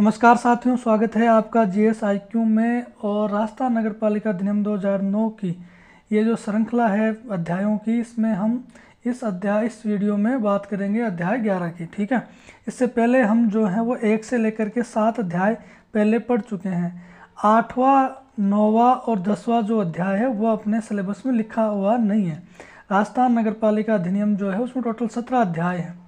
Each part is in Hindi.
नमस्कार साथियों, स्वागत है आपका GSIQ में। और राजस्थान नगर पालिका अधिनियम 2009 की ये जो श्रृंखला है अध्यायों की, इसमें हम इस वीडियो में बात करेंगे अध्याय 11 की। ठीक है, इससे पहले हम जो है वो 1 से लेकर के 7 अध्याय पहले पढ़ चुके हैं। 8वां 9वां और 10वां जो अध्याय है वो अपने सिलेबस में लिखा हुआ नहीं है। राजस्थान नगर पालिका अधिनियम जो है उसमें टोटल 17 अध्याय हैं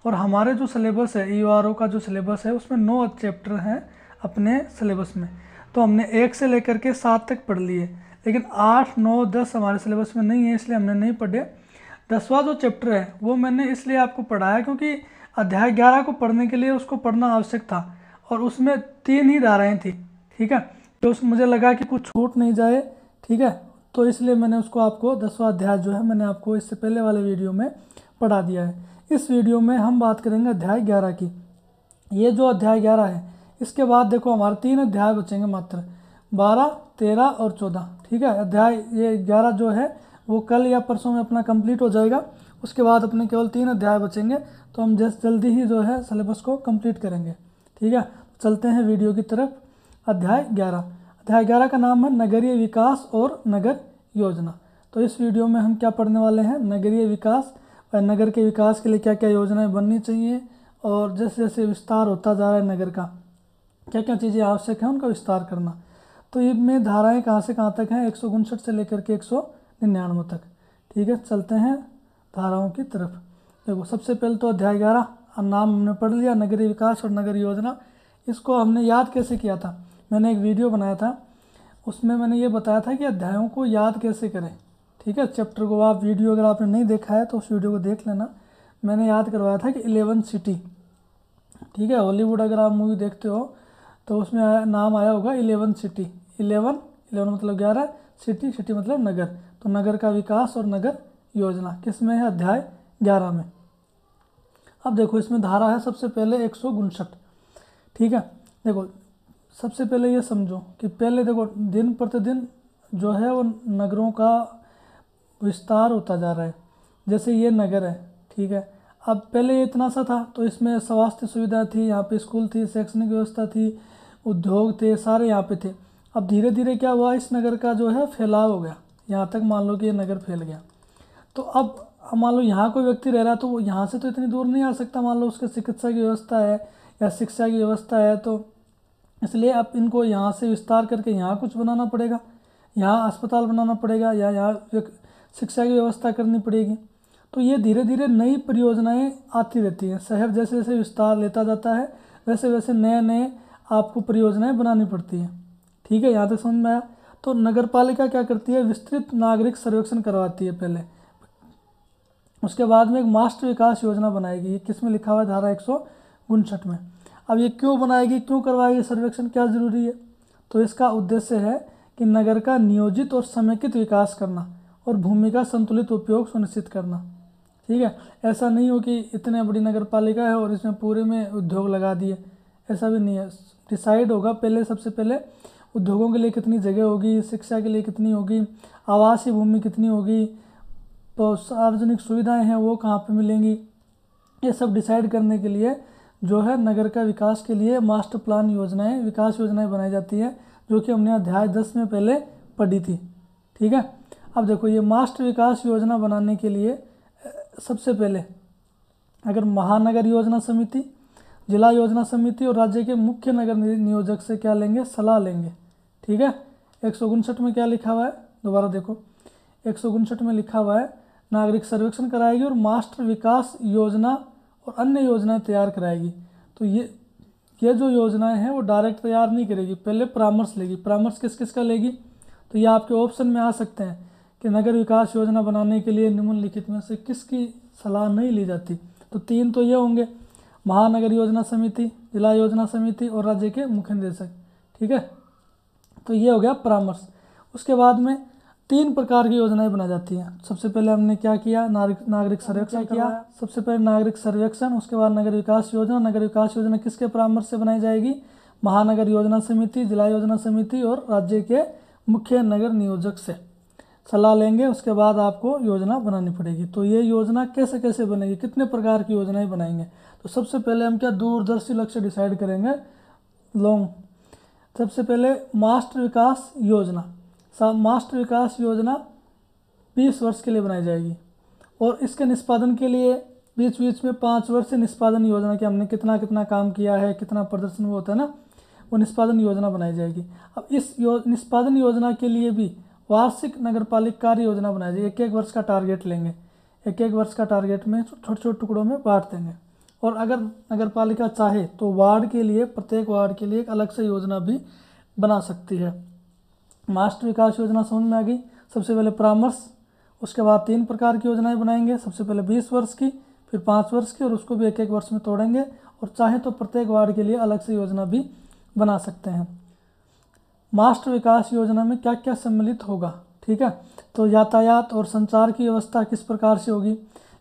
और हमारे जो सिलेबस है EORO का जो सिलेबस है उसमें 9 चैप्टर हैं अपने सिलेबस में। तो हमने 1 से लेकर के 7 तक पढ़ लिए, लेकिन 8, 9, 10 हमारे सिलेबस में नहीं है, इसलिए हमने नहीं पढ़े। 10वां जो चैप्टर है वो मैंने इसलिए आपको पढ़ाया क्योंकि अध्याय 11 को पढ़ने के लिए उसको पढ़ना आवश्यक था और उसमें 3 ही धाराएँ थी। ठीक है, तो मुझे लगा कि कुछ छूट नहीं जाए। ठीक है, तो इसलिए मैंने उसको आपको 10वां अध्याय जो है मैंने आपको इससे पहले वाले वीडियो में पढ़ा दिया है। इस वीडियो में हम बात करेंगे अध्याय 11 की। ये जो अध्याय 11 है इसके बाद देखो हमारे 3 अध्याय बचेंगे मात्र, 12, 13 और 14। ठीक है, अध्याय ये 11 जो है वो कल या परसों में अपना कंप्लीट हो जाएगा। उसके बाद अपने केवल 3 अध्याय बचेंगे, तो हम जल्दी ही जो है सिलेबस को कंप्लीट करेंगे। ठीक है, चलते हैं वीडियो की तरफ। अध्याय 11 का नाम है नगरीय विकास और नगर योजना। तो इस वीडियो में हम क्या पढ़ने वाले हैं, नगरीय विकास, नगर के विकास के लिए क्या क्या योजनाएं बननी चाहिए और जैसे जैसे विस्तार होता जा रहा है नगर का, क्या क्या चीज़ें आवश्यक हैं उनका विस्तार करना। तो इनमें धाराएं कहाँ से कहाँ तक हैं, 159 से लेकर के 199 तक। ठीक है, चलते हैं धाराओं की तरफ। देखो, सबसे पहले तो अध्याय 11 नाम हमने पढ़ लिया, नगरीय विकास और नगर योजना। इसको हमने याद कैसे किया था, मैंने एक वीडियो बनाया था, उसमें मैंने ये बताया था कि अध्यायों को याद कैसे करें। ठीक है, चैप्टर को आप वीडियो अगर आपने नहीं देखा है तो उस वीडियो को देख लेना। मैंने याद करवाया था कि 11 सिटी। ठीक है, हॉलीवुड अगर आप मूवी देखते हो तो उसमें नाम आया होगा 11 सिटी। 11 मतलब 11, सिटी मतलब नगर। तो नगर का विकास और नगर योजना किस में है, अध्याय 11 में। अब देखो, इसमें धारा है सबसे पहले 159। ठीक है, देखो सबसे पहले ये समझो कि पहले देखो दिन प्रतिदिन जो है वो नगरों का विस्तार होता जा रहा है। जैसे ये नगर है, ठीक है, अब पहले ये इतना सा था तो इसमें स्वास्थ्य सुविधा थी, यहाँ पे स्कूल थी, शैक्षणिक व्यवस्था थी, उद्योग थे, सारे यहाँ पे थे। अब धीरे धीरे क्या हुआ, इस नगर का जो है फैलाव हो गया, यहाँ तक मान लो कि ये नगर फैल गया। तो अब मान लो यहाँ कोई व्यक्ति रह रहा है तो वो यहाँ से तो इतनी दूर नहीं आ सकता, मान लो उसके चिकित्सा की व्यवस्था है या शिक्षा की व्यवस्था है, तो इसलिए अब इनको यहाँ से विस्तार करके यहाँ कुछ बनाना पड़ेगा, यहाँ अस्पताल बनाना पड़ेगा या यहाँ शिक्षा की व्यवस्था करनी पड़ेगी। तो ये धीरे धीरे नई परियोजनाएं आती रहती हैं। शहर जैसे जैसे विस्तार लेता जाता है वैसे वैसे नए नए आपको परियोजनाएं बनानी पड़ती हैं। ठीक है, यहाँ तक समझ में आया। तो नगर पालिका क्या करती है, विस्तृत नागरिक सर्वेक्षण करवाती है पहले, उसके बाद में एक मास्टर विकास योजना बनाएगी। ये किस में लिखा हुआ है, धारा 159 में। अब ये क्यों बनाएगी, क्यों करवाएगी सर्वेक्षण, क्या ज़रूरी है, तो इसका उद्देश्य है कि नगर का नियोजित और समेकित विकास करना और भूमि का संतुलित उपयोग सुनिश्चित करना। ठीक है, ऐसा नहीं हो कि इतने बड़ी नगर पालिका है और इसमें पूरे में उद्योग लगा दिए, ऐसा भी नहीं है। डिसाइड होगा पहले, सबसे पहले उद्योगों के लिए कितनी जगह होगी, शिक्षा के लिए कितनी होगी, आवासीय भूमि कितनी होगी, तो सार्वजनिक सुविधाएं हैं वो कहाँ पे मिलेंगी, ये सब डिसाइड करने के लिए जो है नगर का विकास के लिए मास्टर प्लान योजनाएं, विकास योजनाएं बनाई जाती है, जो कि हमने अध्याय 10 में पहले पढ़ी थी। ठीक है, अब देखो ये मास्टर विकास योजना बनाने के लिए सबसे पहले अगर महानगर योजना समिति, जिला योजना समिति और राज्य के मुख्य नगर नियोजक से क्या लेंगे, सलाह लेंगे। ठीक है, 159 में क्या लिखा हुआ है, दोबारा देखो 159 में लिखा हुआ है नागरिक सर्वेक्षण कराएगी और मास्टर विकास योजना और अन्य योजनाएं तैयार कराएगी। तो ये जो योजनाएं हैं वो डायरेक्ट तैयार नहीं करेगी, पहले परामर्श लेगी। परामर्श किस किस का लेगी, तो ये आपके ऑप्शन में आ सकते हैं कि नगर विकास योजना बनाने के लिए निम्नलिखित में से किसकी सलाह नहीं ली जाती। तो 3 तो ये होंगे, महानगर योजना समिति, जिला योजना समिति और राज्य के मुख्य निदेशक। ठीक है, तो ये हो गया परामर्श। उसके बाद में 3 प्रकार की योजनाएं बनाई जाती हैं। सबसे पहले हमने क्या किया, नागरिक सर्वेक्षण किया। सबसे पहले नागरिक सर्वेक्षण, उसके बाद नगर विकास योजना। नगर विकास योजना किसके परामर्श से बनाई जाएगी, महानगर योजना समिति, जिला योजना समिति और राज्य के मुख्य नगर नियोजक से सलाह लेंगे। उसके बाद आपको योजना बनानी पड़ेगी। तो ये योजना कैसे कैसे बनेगी, कितने प्रकार की योजनाएं बनाएंगे, तो सबसे पहले हम क्या दूरदर्शी लक्ष्य डिसाइड करेंगे लॉन्ग। सबसे पहले मास्टर विकास योजना, मास्टर विकास योजना 20 वर्ष के लिए बनाई जाएगी और इसके निष्पादन के लिए बीच बीच में 5 वर्ष से निष्पादन योजना के हमने कितना कितना काम किया है, कितना प्रदर्शन वो होता है ना, वो निष्पादन योजना बनाई जाएगी। अब इस निष्पादन योजना के लिए भी वार्षिक नगरपालिका कार्य योजना बनाई जाएगी। 1-1 वर्ष का टारगेट लेंगे, 1-1 वर्ष का टारगेट में छोटे छोटे टुकड़ों में बांट देंगे। और अगर नगरपालिका चाहे तो वार्ड के लिए, प्रत्येक वार्ड के लिए एक अलग से योजना भी बना सकती है। मास्टर विकास योजना समझ में आ गई। सबसे पहले परामर्श, उसके बाद 3 प्रकार की योजनाएं बनाएंगे। सबसे पहले 20 वर्ष की, फिर 5 वर्ष की, और उसको भी 1-1 वर्ष में तोड़ेंगे। और चाहे तो प्रत्येक वार्ड के लिए अलग से योजना भी बना सकते हैं। मास्टर विकास योजना में क्या क्या सम्मिलित होगा, ठीक है, तो यातायात और संचार की व्यवस्था किस प्रकार से होगी,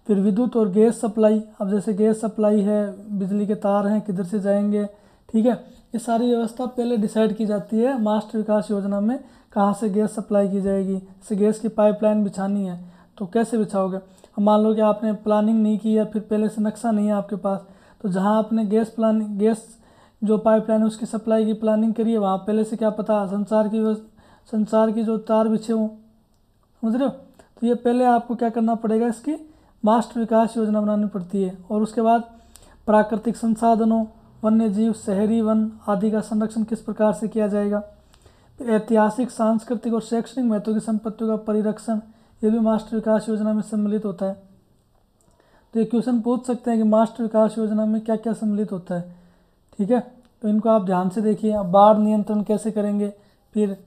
फिर विद्युत और गैस सप्लाई, अब जैसे गैस सप्लाई है, बिजली के तार हैं, किधर से जाएंगे, ठीक है, ये सारी व्यवस्था पहले डिसाइड की जाती है मास्टर विकास योजना में। कहाँ से गैस सप्लाई की जाएगी, जैसे गैस की पाइपलाइन बिछानी है तो कैसे बिछाओगे। अब मान लो कि आपने प्लानिंग नहीं की या फिर पहले से नक्शा नहीं है आपके पास, तो जहाँ आपने गैस जो पाइपलाइन है उसकी सप्लाई की प्लानिंग करी है, वहाँ पहले से क्या पता संचार की जो तार बिछे हों, समझ रहे हो। तो ये पहले आपको क्या करना पड़ेगा, इसकी मास्टर विकास योजना बनानी पड़ती है। और उसके बाद प्राकृतिक संसाधनों, वन्य जीव, शहरी वन आदि का संरक्षण किस प्रकार से किया जाएगा। ऐतिहासिक, सांस्कृतिक और शैक्षणिक महत्व की संपत्तियों का परिरक्षण, ये भी मास्टर विकास योजना में सम्मिलित होता है। तो ये क्वेश्चन पूछ सकते हैं कि मास्टर विकास योजना में क्या क्या सम्मिलित होता है, ठीक है, तो इनको आप ध्यान से देखिए। अब बाढ़ नियंत्रण कैसे करेंगे, फिर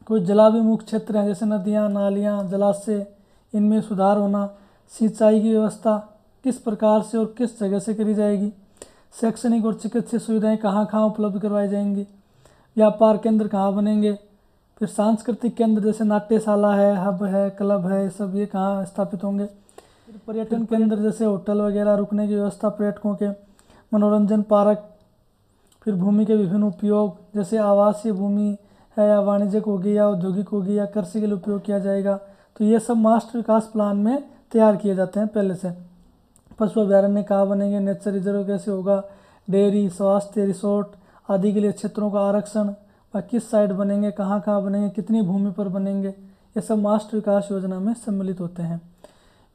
कोई जलाभिमुख क्षेत्र हैं जैसे नदियाँ, नालियाँ, जलाशय, इनमें सुधार होना, सिंचाई की व्यवस्था किस प्रकार से और किस जगह से करी जाएगी, शैक्षणिक और चिकित्सीय सुविधाएं कहाँ कहाँ उपलब्ध करवाई जाएंगी, व्यापार केंद्र कहाँ बनेंगे, फिर सांस्कृतिक केंद्र जैसे नाट्यशाला है, हब है, क्लब है, सब ये कहाँ स्थापित होंगे, फिर पर्यटन केंद्र जैसे होटल वगैरह, रुकने की व्यवस्था पर्यटकों के, मनोरंजन पार्क, फिर भूमि के विभिन्न उपयोग जैसे आवासीय भूमि है या वाणिज्यिक होगी या औद्योगिक होगी या कृषि के लिए उपयोग किया जाएगा। तो ये सब मास्टर विकास प्लान में तैयार किए जाते हैं पहले से। पशु अभ्यारण्य कहाँ बनेंगे, नेचर रिजर्व कैसे होगा, डेयरी, स्वास्थ्य, रिसोर्ट आदि के लिए क्षेत्रों का आरक्षण व किस साइड बनेंगे, कहाँ कहाँ बनेंगे, कितनी भूमि पर बनेंगे, ये सब मास्टर विकास योजना में सम्मिलित होते हैं।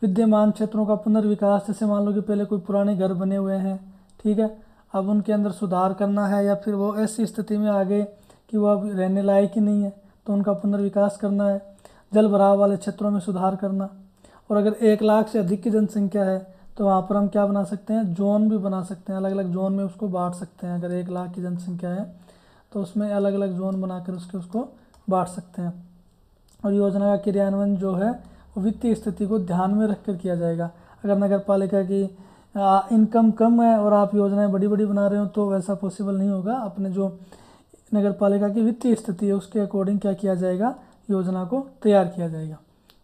विद्यमान क्षेत्रों का पुनर्विकास, जैसे मान लो कि पहले कोई पुराने घर बने हुए हैं, ठीक है, अब उनके अंदर सुधार करना है या फिर वो ऐसी स्थिति में आ गए कि वो अब रहने लायक ही नहीं है, तो उनका पुनर्विकास करना है। जल भराव वाले क्षेत्रों में सुधार करना। और अगर 1 लाख से अधिक की जनसंख्या है तो वहाँ पर हम क्या बना सकते हैं, जोन भी बना सकते हैं, अलग अलग जोन में उसको बांट सकते हैं। अगर 1 लाख की जनसंख्या है तो उसमें अलग अलग जोन बनाकर उसको बांट सकते हैं। और योजना का क्रियान्वयन जो है वो वित्तीय स्थिति को ध्यान में रखकर किया जाएगा। अगर नगर पालिका की इनकम कम है और आप योजनाएं बड़ी बड़ी बना रहे हो तो वैसा पॉसिबल नहीं होगा। अपने जो नगर पालिका की वित्तीय स्थिति है उसके अकॉर्डिंग क्या किया जाएगा, योजना को तैयार किया जाएगा।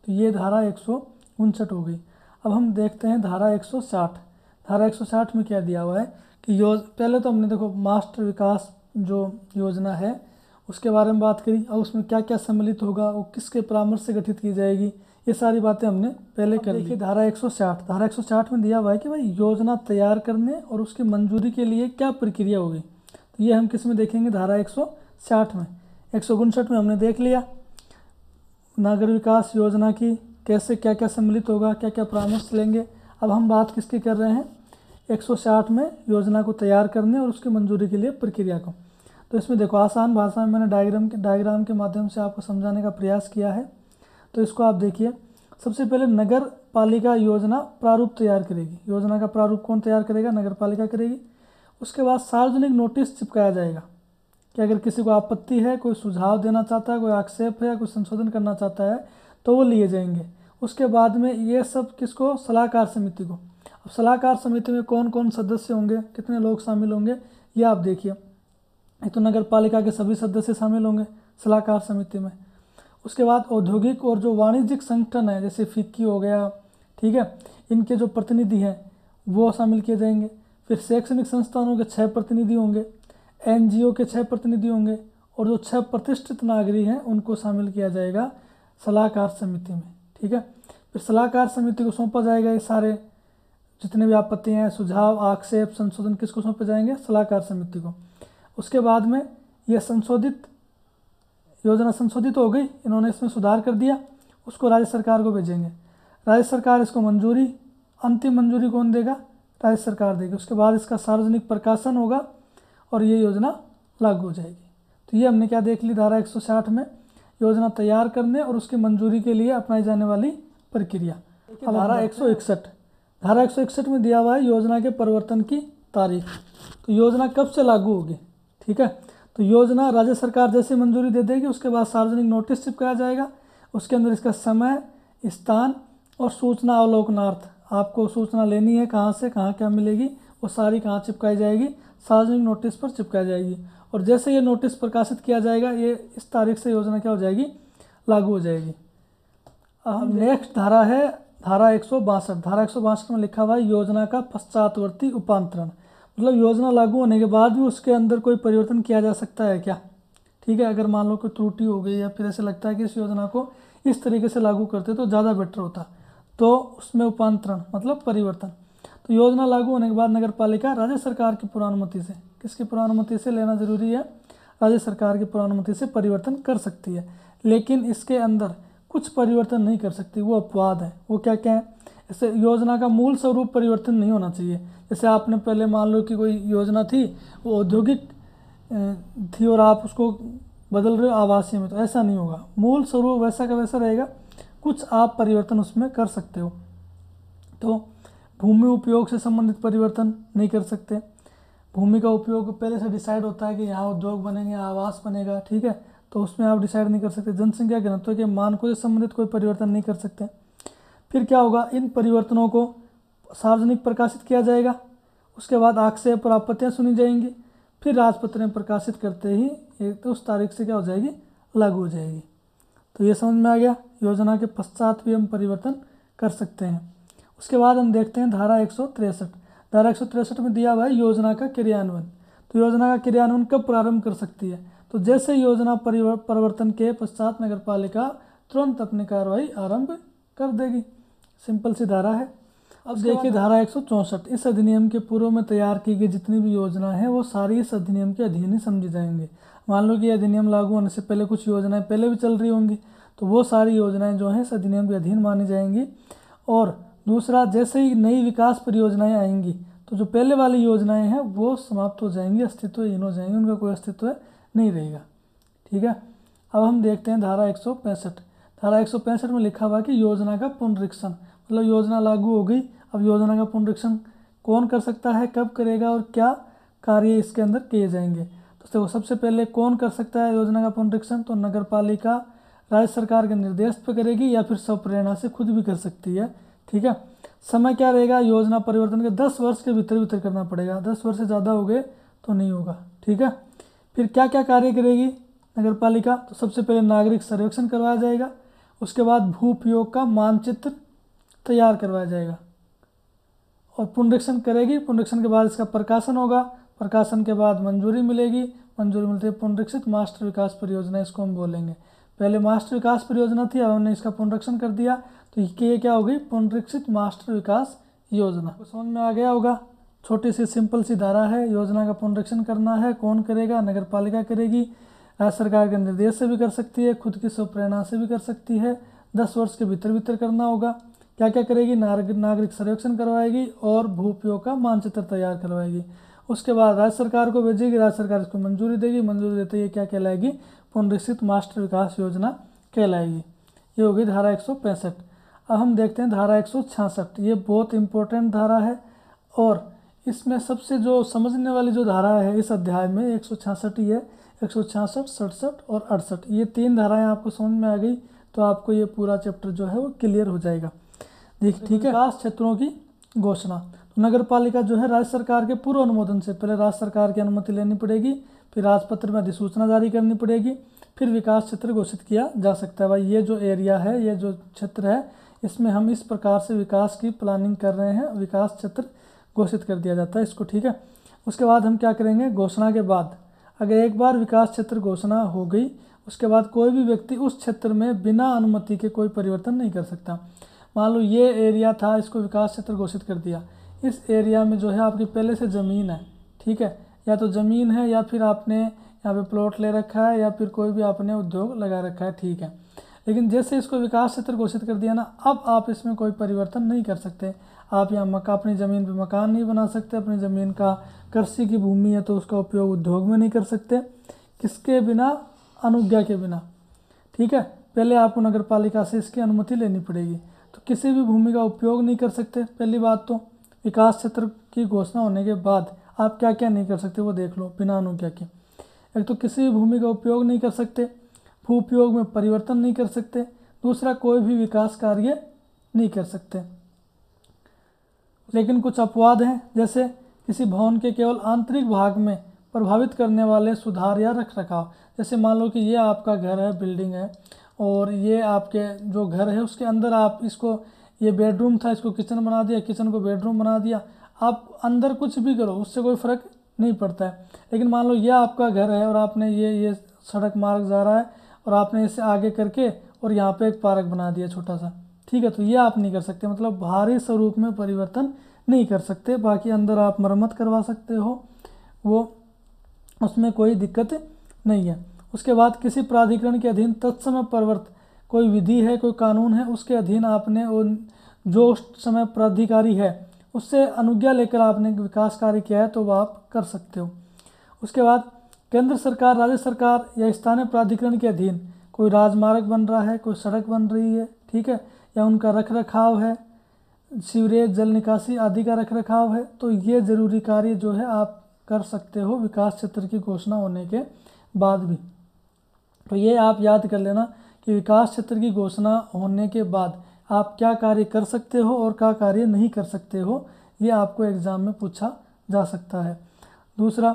तो ये धारा 159 हो गई। अब हम देखते हैं धारा 160। धारा 160 में क्या दिया हुआ है कि पहले तो हमने देखो मास्टर विकास जो योजना है उसके बारे में बात करी और उसमें क्या क्या सम्मिलित होगा, वो किसके परामर्श से गठित की जाएगी, ये सारी बातें हमने पहले कर ली। धारा 160, धारा 160 में दिया हुआ है कि भाई योजना तैयार करने और उसकी मंजूरी के लिए क्या प्रक्रिया होगी। तो ये हम किस में देखेंगे, धारा 160 में। 159 में हमने देख लिया नगर विकास योजना की कैसे क्या क्या सम्मिलित होगा, क्या क्या परामर्श लेंगे। अब हम बात किसकी कर रहे हैं, 160 में योजना को तैयार करने और उसकी मंजूरी के लिए प्रक्रिया को। तो इसमें देखो आसान भाषा में मैंने डायग्राम के माध्यम से आपको समझाने का प्रयास किया है। तो इसको आप देखिए। सबसे पहले नगर पालिका योजना प्रारूप तैयार करेगी। योजना का प्रारूप कौन तैयार करेगा, नगर पालिका करेगी। उसके बाद सार्वजनिक नोटिस चिपकाया जाएगा कि अगर किसी को आपत्ति है, कोई सुझाव देना चाहता है, कोई आक्षेप है, कोई संशोधन करना चाहता है तो वो लिए जाएंगे। उसके बाद में ये सब किसको, सलाहकार समिति को। अब सलाहकार समिति में कौन कौन सदस्य होंगे, कितने लोग शामिल होंगे, ये आप देखिए। एक तो नगर पालिका के सभी सदस्य शामिल होंगे सलाहकार समिति में। उसके बाद औद्योगिक और जो वाणिज्यिक संगठन है जैसे फिक्की हो गया, ठीक है, इनके जो प्रतिनिधि हैं वो शामिल किए जाएंगे। फिर शैक्षणिक संस्थानों के 6 प्रतिनिधि होंगे, एनजीओ के 6 प्रतिनिधि होंगे और जो 6 प्रतिष्ठित नागरिक हैं उनको शामिल किया जाएगा सलाहकार समिति में, ठीक है। फिर सलाहकार समिति को सौंपा जाएगा ये सारे जितने भी आपत्तियाँ हैं, सुझाव, आक्षेप, संशोधन किसको सौंपे जाएंगे, सलाहकार समिति को। उसके बाद में ये योजना संशोधित हो गई, इन्होंने इसमें सुधार कर दिया, उसको राज्य सरकार को भेजेंगे। राज्य सरकार इसको मंजूरी, अंतिम मंजूरी कौन देगा? राज्य सरकार देगी। उसके बाद इसका सार्वजनिक प्रकाशन होगा और ये योजना लागू हो जाएगी। तो ये हमने क्या देख ली, धारा 160 में योजना तैयार करने और उसकी मंजूरी के लिए अपनाई जाने वाली प्रक्रिया। अब धारा 161 में दिया हुआ है योजना के परिवर्तन की तारीख। तो योजना कब से लागू होगी, ठीक है। तो योजना राज्य सरकार जैसे मंजूरी दे देगी, उसके बाद सार्वजनिक नोटिस चिपकाया जाएगा, उसके अंदर इसका समय, स्थान और सूचना अवलोकनार्थ, आपको सूचना लेनी है कहाँ से कहाँ क्या मिलेगी, वो सारी कहाँ चिपकाई जाएगी, सार्वजनिक नोटिस पर चिपकाई जाएगी। और जैसे ये नोटिस प्रकाशित किया जाएगा, ये इस तारीख से योजना क्या हो जाएगी, लागू हो जाएगी। अब नेक्स्ट धारा है धारा 162। धारा 162 में लिखा हुआ है योजना का पश्चातवर्ती उपांतरण, मतलब योजना लागू होने के बाद भी उसके अंदर कोई परिवर्तन किया जा सकता है क्या, ठीक है। अगर मान लो कोई त्रुटि हो गई या फिर ऐसे लगता है कि इस योजना को इस तरीके से लागू करते तो ज़्यादा बेटर होता, तो उसमें उपांतरण मतलब परिवर्तन। तो योजना लागू होने के बाद नगर पालिका राज्य सरकार की पूर्वानुमति से, किसकी पूर्वानुमति से लेना जरूरी है, राज्य सरकार की पूर्वानुमति से परिवर्तन कर सकती है। लेकिन इसके अंदर कुछ परिवर्तन नहीं कर सकती, वो अपवाद है। वो क्या क्या है, जैसे योजना का मूल स्वरूप परिवर्तन नहीं होना चाहिए। जैसे आपने पहले मान लो कि कोई योजना थी, वो औद्योगिक थी और आप उसको बदल रहे हो आवासीय में, तो ऐसा नहीं होगा। मूल स्वरूप वैसा का वैसा रहेगा, कुछ आप परिवर्तन उसमें कर सकते हो। तो भूमि उपयोग से संबंधित परिवर्तन नहीं कर सकते। भूमि का उपयोग पहले से डिसाइड होता है कि यहाँ उद्योग बनेंगे, आवास बनेगा, ठीक है, तो उसमें आप डिसाइड नहीं कर सकते। जनसंख्या घनत्व के मानकों से संबंधित कोई परिवर्तन नहीं कर सकते। फिर क्या होगा, इन परिवर्तनों को सार्वजनिक प्रकाशित किया जाएगा, उसके बाद आक्षेप और आपत्तियाँ सुनी जाएंगी, फिर राजपत्र में प्रकाशित करते ही तो उस तारीख से क्या हो जाएगी, लागू हो जाएगी। तो ये समझ में आ गया, योजना के पश्चात भी हम परिवर्तन कर सकते हैं। उसके बाद हम देखते हैं धारा 163। धारा 163 में दिया हुआ है योजना का क्रियान्वयन। तो योजना का क्रियान्वयन कब प्रारंभ कर सकती है, तो जैसे योजना परिवर्तन के पश्चात नगर पालिका तुरंत अपनी कार्रवाई आरंभ कर देगी। सिंपल सी धारा है। अब देखिए धारा 164, इस अधिनियम के पूर्व में तैयार की गई जितनी भी योजना है वो सारी इस अधिनियम के अधीन ही समझी जाएंगे। मान लो कि अधिनियम लागू होने से पहले कुछ योजनाएं पहले भी चल रही होंगी, तो वो सारी योजनाएं जो हैं इस अधिनियम के अधीन मानी जाएंगी। और दूसरा, जैसे ही नई विकास परियोजनाएं आएंगी तो जो पहले वाली योजनाएं हैं वो समाप्त हो जाएंगी, अस्तित्वहीन हो जाएंगी, उनका कोई अस्तित्व नहीं रहेगा, ठीक है। अब हम देखते हैं धारा 165। धारा 165 में लिखा हुआ कि योजना का पुनरीक्षण, मतलब योजना लागू हो गई, अब योजना का पुनरीक्षण कौन कर सकता है, कब करेगा और क्या कार्य इसके अंदर किए जाएंगे। तो देखो, सबसे पहले कौन कर सकता है योजना का पुनरीक्षण, तो नगर पालिका राज्य सरकार के निर्देश पर करेगी या फिर स्वप्रेरणा से खुद भी कर सकती है, ठीक है। समय क्या रहेगा, योजना परिवर्तन के 10 वर्ष के भीतर करना पड़ेगा, 10 वर्ष से ज़्यादा हो गए तो नहीं होगा, ठीक है। फिर क्या क्या कार्य करेगी नगर पालिका, तो सबसे पहले नागरिक सर्वेक्षण करवाया जाएगा, उसके बाद भू उपयोग का मानचित्र तैयार करवाया जाएगा और पुनरीक्षण करेगी। पुनरीक्षण के बाद इसका प्रकाशन होगा, प्रकाशन के बाद मंजूरी मिलेगी, मंजूरी मिलते ही पुनरीक्षित मास्टर विकास परियोजना इसको हम बोलेंगे। पहले मास्टर विकास परियोजना थी, अब हमने इसका पुनरीक्षण कर दिया, तो ये क्या हो गई, पुनरीक्षित मास्टर विकास योजना। तो समझ में आ गया होगा, छोटी सी सिंपल सी धारा है। योजना का पुनरीक्षण करना है, कौन करेगा, नगर पालिका करेगी, राज्य सरकार के निर्देश से भी कर सकती है, खुद की स्वप्रेरणा से भी कर सकती है, 10 वर्ष के भीतर करना होगा। क्या क्या करेगी, नागरिक सर्वेक्षण करवाएगी और भू उपयोग का मानचित्र तैयार करवाएगी। उसके बाद राज्य सरकार को भेजेगी, राज्य सरकार इसको मंजूरी देगी, मंजूरी देते ही क्या कहलाएगी, पुनरीक्षित मास्टर विकास योजना कहलाएगी। ये होगी धारा 165। अब हम देखते हैं धारा 166। ये बहुत इंपॉर्टेंट धारा है और इसमें सबसे जो समझने वाली जो धारा है इस अध्याय में 166 ही है। 166, 67 और 68, ये 3 धाराएं आपको समझ में आ गई तो आपको ये पूरा चैप्टर जो है वो क्लियर हो जाएगा। ठीक है। विकास क्षेत्रों की घोषणा, तो नगर पालिका जो है राज्य सरकार के पूर्व अनुमोदन से पहले राज्य सरकार की अनुमति लेनी पड़ेगी, फिर राजपत्र में अधिसूचना जारी करनी पड़ेगी, फिर विकास क्षेत्र घोषित किया जा सकता है। भाई ये जो एरिया है, ये जो क्षेत्र है, इसमें हम इस प्रकार से विकास की प्लानिंग कर रहे हैं, विकास क्षेत्र घोषित कर दिया जाता है इसको, ठीक है। उसके बाद हम क्या करेंगे, घोषणा के बाद अगर एक बार विकास क्षेत्र घोषणा हो गई, उसके बाद कोई भी व्यक्ति उस क्षेत्र में बिना अनुमति के कोई परिवर्तन नहीं कर सकता। मान लो ये एरिया था, इसको विकास क्षेत्र घोषित कर दिया, इस एरिया में जो है आपकी पहले से ज़मीन है, ठीक है, या तो ज़मीन है या फिर आपने यहाँ पे प्लॉट ले रखा है या फिर कोई भी आपने उद्योग लगा रखा है, ठीक है। लेकिन जैसे इसको विकास क्षेत्र घोषित कर दिया ना, अब आप इसमें कोई परिवर्तन नहीं कर सकते। आप यहाँ अपनी ज़मीन पे मकान नहीं बना सकते, अपनी ज़मीन का कृषि की भूमि है तो उसका उपयोग उद्योग में नहीं कर सकते, किसके बिना, अनुज्ञा के बिना, ठीक है। पहले आपको नगर पालिका से इसकी अनुमति लेनी पड़ेगी। तो किसी भी भूमि का उपयोग नहीं कर सकते। पहली बात तो विकास क्षेत्र की घोषणा होने के बाद आप क्या क्या नहीं कर सकते वो देख लो बिना अनुज्ञा के। एक तो किसी भी भूमि का उपयोग नहीं कर सकते, भू उपयोग में परिवर्तन नहीं कर सकते, दूसरा कोई भी विकास कार्य नहीं कर सकते। लेकिन कुछ अपवाद हैं, जैसे किसी भवन के केवल आंतरिक भाग में प्रभावित करने वाले सुधार या रख रखाव। जैसे मान लो कि ये आपका घर है, बिल्डिंग है, और ये आपके जो घर है उसके अंदर आप इसको, ये बेडरूम था इसको किचन बना दिया, किचन को बेडरूम बना दिया, आप अंदर कुछ भी करो उससे कोई फ़र्क नहीं पड़ता है। लेकिन मान लो ये आपका घर है और आपने ये सड़क मार्ग जा रहा है और आपने इसे आगे करके और यहाँ पे एक पार्क बना दिया छोटा सा, ठीक है, तो ये आप नहीं कर सकते, मतलब बाहरी स्वरूप में परिवर्तन नहीं कर सकते। बाकी अंदर आप मरम्मत करवा सकते हो, वो उसमें कोई दिक्कत नहीं है। उसके बाद किसी प्राधिकरण के अधीन तत्समय प्रवर्त कोई विधि है, कोई कानून है, उसके अधीन आपने जो उस समय प्राधिकारी है उससे अनुज्ञा लेकर आपने विकास कार्य किया है तो वह आप कर सकते हो। उसके बाद केंद्र सरकार, राज्य सरकार या स्थानीय प्राधिकरण के अधीन कोई राजमार्ग बन रहा है, कोई सड़क बन रही है, ठीक है, या उनका रख रखाव है, सीवरेज, जल निकासी आदि का रख रखाव है, तो ये ज़रूरी कार्य जो है आप कर सकते हो विकास क्षेत्र की घोषणा होने के बाद भी। तो ये आप याद कर लेना कि विकास क्षेत्र की घोषणा होने के बाद आप क्या कार्य कर सकते हो और क्या कार्य नहीं कर सकते हो, ये आपको एग्ज़ाम में पूछा जा सकता है। दूसरा,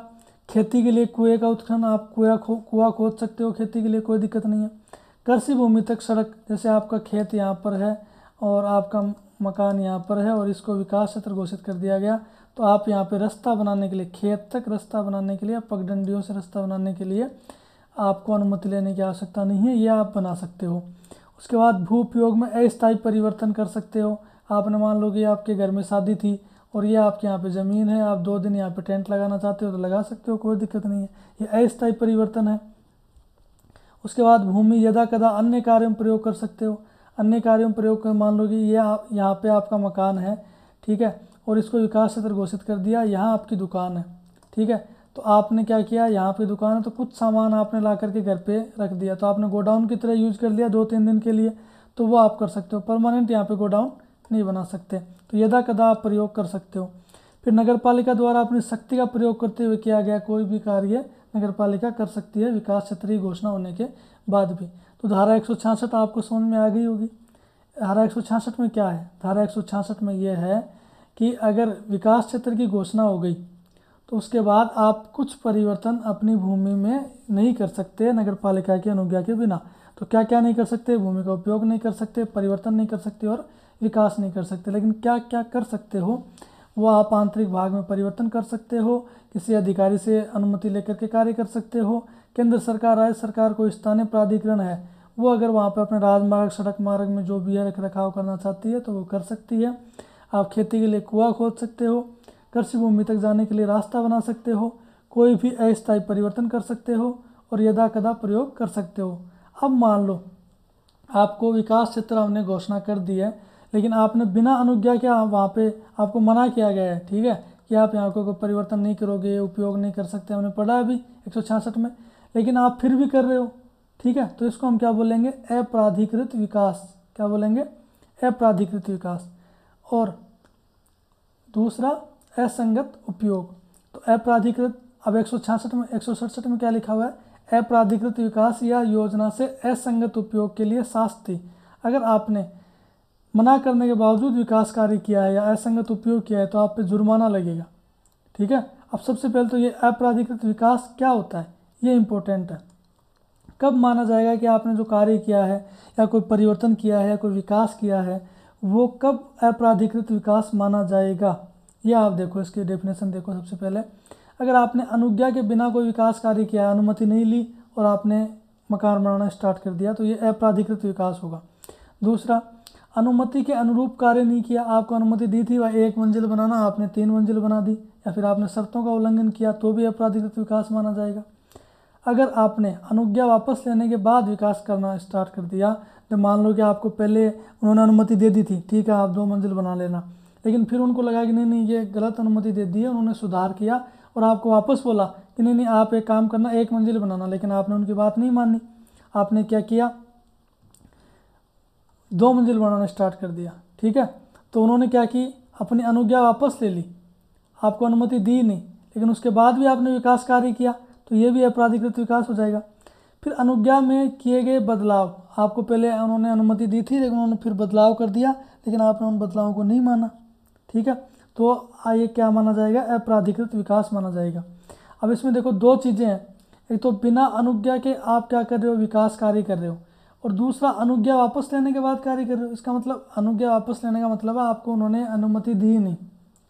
खेती के लिए कुएं का उत्खनन, आप कुआं खोद सकते हो खेती के लिए, कोई दिक्कत नहीं है। कृषि भूमि तक सड़क, जैसे आपका खेत यहाँ पर है और आपका मकान यहाँ पर है और इसको विकास क्षेत्र घोषित कर दिया गया, तो आप यहाँ पे रास्ता बनाने के लिए, खेत तक रास्ता बनाने के लिए, पगडंडियों से रास्ता बनाने के लिए आपको अनुमति लेने की आवश्यकता नहीं है, ये आप बना सकते हो। उसके बाद भू उपयोग में अस्थायी परिवर्तन कर सकते हो। आपने मान लो कि आपके घर में शादी थी और ये आपके यहाँ पे ज़मीन है, आप 2 दिन यहाँ पे टेंट लगाना चाहते हो तो लगा सकते हो, कोई दिक्कत नहीं है, ये अस्थायी परिवर्तन है। उसके बाद भूमि यदा कदा अन्य कार्यों में प्रयोग कर सकते हो। अन्य कार्यों में प्रयोग कर, मान लो कि ये यहाँ पे आपका मकान है, ठीक है, और इसको विकास क्षेत्र घोषित कर दिया, यहाँ आपकी दुकान है, ठीक है, तो आपने क्या किया, यहाँ पे दुकान है तो कुछ सामान आपने ला करके घर पे रख दिया, तो आपने गोडाउन की तरह यूज कर लिया 2-3 दिन के लिए, तो वो आप कर सकते हो। परमानेंट यहाँ पे गोडाउन नहीं बना सकते, तो यदा कदा आप प्रयोग कर सकते हो। फिर नगर पालिका द्वारा अपनी शक्ति का प्रयोग करते हुए किया गया कोई भी कार्य नगर पालिका कर सकती है विकास क्षेत्र की घोषणा होने के बाद भी। तो धारा 166 आपको समझ में आ गई होगी। धारा 166 में क्या है, धारा 166 में ये है कि अगर विकास क्षेत्र की घोषणा हो गई तो उसके बाद आप कुछ परिवर्तन अपनी भूमि में नहीं कर सकते नगर पालिका की अनुज्ञा के बिना। तो क्या क्या नहीं कर सकते, भूमि का उपयोग नहीं कर सकते, परिवर्तन नहीं कर सकते और विकास नहीं कर सकते। लेकिन क्या क्या कर सकते हो, वो आप आंतरिक भाग में परिवर्तन कर सकते हो, किसी अधिकारी से अनुमति लेकर के कार्य कर सकते हो। केंद्र सरकार, राज्य सरकार, कोई स्थानीय प्राधिकरण है, वो अगर वहाँ पर अपने राजमार्ग, सड़क मार्ग में जो भी है रख रखाव करना चाहती है तो वो कर सकती है। आप खेती के लिए कुआं खोद सकते हो, कृषि भूमि तक जाने के लिए रास्ता बना सकते हो, कोई भी अस्थायी परिवर्तन कर सकते हो और यदा कदा प्रयोग कर सकते हो। अब मान लो आपको विकास क्षेत्र हमने घोषणा कर दी है, लेकिन आपने बिना अनुज्ञा के वहाँ पे आपको मना किया गया है, ठीक है, कि आप यहाँ को कोई परिवर्तन नहीं करोगे, उपयोग नहीं कर सकते, हमने पढ़ा अभी 166 में, लेकिन आप फिर भी कर रहे हो, ठीक है, तो इसको हम क्या बोलेंगे, अप्राधिकृत विकास। क्या बोलेंगे, अप्राधिकृत विकास। और दूसरा असंगत उपयोग। तो अप्राधिकृत, अब 167 में क्या लिखा हुआ है, अप्राधिकृत विकास या योजना से असंगत उपयोग के लिए शास्ति। अगर आपने मना करने के बावजूद विकास कार्य किया है या असंगत उपयोग किया है तो आप पे जुर्माना लगेगा, ठीक है। अब सबसे पहले तो ये अप्राधिकृत विकास क्या होता है, ये इम्पोर्टेंट है। कब माना जाएगा कि आपने जो कार्य किया है या कोई परिवर्तन किया है या कोई विकास किया है, वो कब अप्राधिकृत विकास माना जाएगा, ये आप देखो, इसकी डेफिनेशन देखो। सबसे पहले अगर आपने अनुज्ञा के बिना कोई विकास कार्य किया, अनुमति नहीं ली और आपने मकान बनाना स्टार्ट कर दिया तो ये अप्राधिकृत विकास होगा। दूसरा, अनुमति के अनुरूप कार्य नहीं किया, आपको अनुमति दी थी वह 1 मंजिल बनाना, आपने 3 मंजिल बना दी, या फिर आपने शर्तों का उल्लंघन किया तो भी अपराधिकृत विकास माना जाएगा। अगर आपने अनुज्ञा वापस लेने के बाद विकास करना स्टार्ट कर दिया, तो मान लो कि आपको पहले उन्होंने अनुमति दे दी थी, ठीक है आप 2 मंजिल बना लेना, लेकिन फिर उनको लगा कि नहीं ये गलत अनुमति दे दी है, उन्होंने सुधार किया और आपको वापस बोला कि नहीं आप एक काम करना 1 मंजिल बनाना, लेकिन आपने उनकी बात नहीं मानी, आपने क्या किया 2 मंजिल बनाना स्टार्ट कर दिया, ठीक है। तो उन्होंने क्या की, अपनी अनुज्ञा वापस ले ली, आपको अनुमति दी नहीं, लेकिन उसके बाद भी आपने विकास कार्य किया, तो ये भी अपराधिकृत विकास हो जाएगा। फिर अनुज्ञा में किए गए बदलाव, आपको पहले उन्होंने अनुमति दी थी लेकिन उन्होंने फिर बदलाव कर दिया, लेकिन आपने उन बदलावों को नहीं माना, ठीक है, तो ये क्या माना जाएगा, अपराधिकृत विकास माना जाएगा। अब इसमें देखो 2 चीज़ें हैं, एक तो बिना अनुज्ञा के आप क्या कर रहे हो, विकास कार्य कर रहे हो, और दूसरा अनुज्ञा वापस लेने के बाद कार्य कर रहे हो। इसका मतलब अनुज्ञा वापस लेने का मतलब है आपको उन्होंने अनुमति दी नहीं,